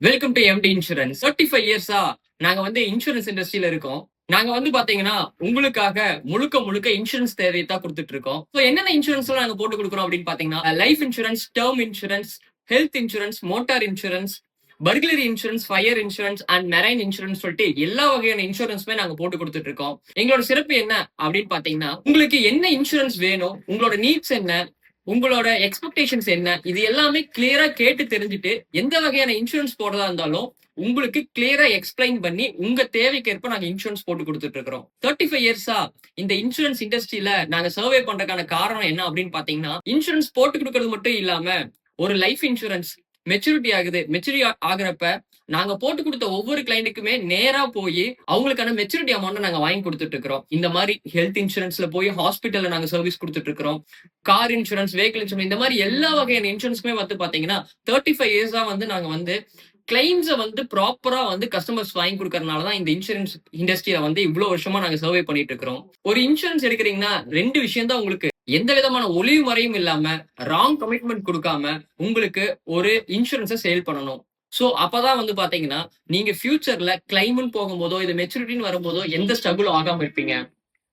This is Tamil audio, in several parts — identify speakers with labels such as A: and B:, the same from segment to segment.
A: Welcome to empty insurance. 35 இயர்ஸா நாங்க வந்து இன்சூரன்ஸ் இண்டஸ்ட்ரியில இருக்கோம். நாங்க வந்து பாத்தீங்கன்னா, உங்களுக்காக முழுக்க முழுக்க இன்சூரன்ஸ் தேவைய தான் குடுத்துட்டு இருக்கோம். சோ என்னென்ன இன்சூரன்ஸ்லாம் நாங்க போட்டு குடுக்குறோம் அப்படின்னு பாத்தீங்கன்னா, life insurance, term insurance, health insurance, motor insurance, burglary insurance, fire insurance and marine insurance சொல்லிட்டு எல்லா வகையான இன்சூரன்ஸுமே நாங்க போட்டு குடுத்துட்டு இருக்கோம். எங்களோட சிறப்பு என்ன அப்படின்னு பாத்தீங்கன்னா, உங்களுக்கு என்ன இன்சூரன்ஸ் வேணும்? உங்களோட நீட்ஸ் என்ன? உங்களோட எக்ஸ்பெக்டேஷன்ஸ் என்ன? இது எல்லாமே கிளியரா கேட்டு தெரிஞ்சுட்டு, எந்த வகையான இன்சூரன்ஸ் போடுறதா இருந்தாலும், உங்களுக்கு கிளியரா எக்ஸ்பிளைன் பண்ணி, உங்க தேவைக்கேற்ப நாங்க இன்சூரன்ஸ் போட்டு குடுத்துட்டு இருக்கிறோம். 35 இயர்ஸா இந்த இன்சூரன்ஸ் இண்டஸ்ட்ரியில நாங்க சர்வே பண்றதுக்கான காரணம் என்ன அப்படின்னு பாத்தீங்கன்னா, இன்சூரன்ஸ் போட்டு குடுக்கறது மட்டும் இல்லாம, ஒரு லைஃப் இன்சூரன்ஸ் மெச்சூரிட்டி ஆகுது. மெச்சூரிட்டி ஆகுறப்ப, நாங்க போட்டு குடுத்த ஒவ்வொரு கிளையன்ட்டுக்குமே நேரா போயி, அவங்களுக்கான மெச்சூரிட்டி அமௌண்ட்ட நாங்க வாங்கி குடுத்துட்டு இருக்கிறோம். இந்த மாரி ஹெல்த் இன்சூரன்ஸ்ல போய் ஹாஸ்பிட்டல்ல நாங்க சர்வீஸ் குடுத்துட்டு இருக்கிறோம். கார் இன்சூரன்ஸ், வெஹிக்கிள் இன்சூரன்ஸ் இந்த மாரி எல்லா வகையான இன்சூரன்ஸ்க்குமே வந்து பாத்தீங்கன்னா, 35 இயர்ஸா வந்து நாங்க வந்து கிளைம்ஸ வந்து ப்ராப்பரா வந்து கஸ்டமர்ஸ் வாங்கி குடுக்கறனால தான் இந்த இன்சூரன்ஸ் இண்டஸ்ட்ரியில வந்து இவ்ளோ வருஷமா நாங்க சர்வே பண்ணிட்டு இருக்கிறோம். ஒரு இன்சூரன்ஸ் எடுக்கிறீங்கன்னா 2 விஷயம் தான் உங்களுக்கு எந்த விதமான ஒளிவு மறைவும் இல்லாம, ராங் கமிட்மெண்ட் குடுக்காம, உங்களுக்கு ஒரு இன்சூரன்ஸ சேல் பண்ணணும். சோ அப்பதான் வந்து பாத்தீங்கன்னா, நீங்க ஃபியூச்சர்ல கிளைம்ன்னு போகும்போதோ, இது மெச்சூரிட்டின்னு வரும்போதோ எந்த ஸ்ட்ரகுலும் ஆகாம இருப்பீங்க.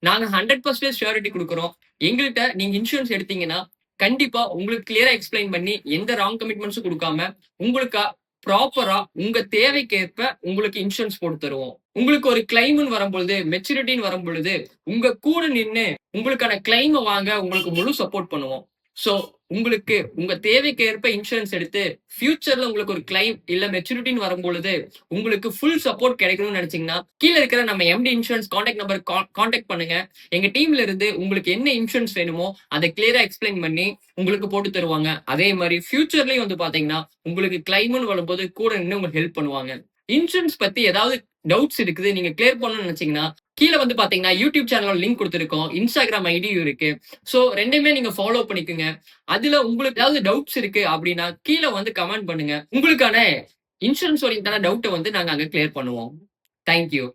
A: நாங்க 100% ஷூரிட்டி குடுக்குறோம். எங்கள்ட்ட நீங்க இன்சூரன்ஸ் எடுத்தீங்கன்னா, கண்டிப்பா உங்களுக்கு கிளியரா எக்ஸ்பிளைன் பண்ணி, எந்த ராங் கமிட்மெண்ட்ஸும் குடுக்காம, உங்களுக்கா ப்ராப்பரா உங்க தேவைக்கேற்ப உங்களுக்கு இன்சூரன்ஸ் போட்டு தருவோம். உங்களுக்கு ஒரு கிளைம்ன்னு வரும்பொழுது, மெச்சூரிட்டின்னு வரும்பொழுது, உங்க கூட நின்னு உங்களுக்கான கிளைம வாங்க உங்களுக்கு முழு சப்போர்ட் பண்ணுவோம். சோ உங்களுக்கு உங்க தேவைக்கேற்ப இன்சூரன்ஸ் எடுத்து, ஃபியூச்சர்ல உங்களுக்கு ஒரு கிளைம் இல்ல மெச்சூரிட்டின்னு வரும்பொழுது, உங்களுக்கு ஃபுல் சப்போர்ட் கிடைக்கணும்னு நெனச்சீங்கன்னா, கீழ இருக்கிற நம்ம MD insurance contact number contact பண்ணுங்க. எங்க டீம்ல இருந்து உங்களுக்கு என்ன இன்சூரன்ஸ் வேணுமோ, அத கிளியரா எக்ஸ்பிளைன் பண்ணி உங்களுக்கு போட்டு தருவாங்க. அதே மாரி ஃபியூச்சர்லயும் வந்து பாத்தீங்கன்னா, உங்களுக்கு கிளைம்ன்னு வரும்போது கூட நின்னு உங்களுக்கு ஹெல்ப் பண்ணுவாங்க. இன்சூரன்ஸ் பத்தி ஏதாவது டவுட்ஸ் இருக்குது, நீங்க கிளியர் பண்ணணும்னு நெனச்சீங்கன்னா, கீழ வந்து பாத்தீங்கன்னா, யூடியூப் சேனலோட லிங்க் குடுத்திருக்கோம். இன்ஸ்டாகிராம் ஐடியும் இருக்கு. சோ 2மே நீங்க ஃபாலோ பண்ணிக்கங்க. அதுல உங்களுக்கு ஏதாவது டவுட்ஸ் இருக்கு அப்டின்னா, கீழ வந்து கமெண்ட் பண்ணுங்க. உங்களுக்கான இன்சூரன்ஸ் ஓரியன்டான டவுட்ட வந்து நாங்க அங்க கிளியர் பண்ணுவோம். Thank you.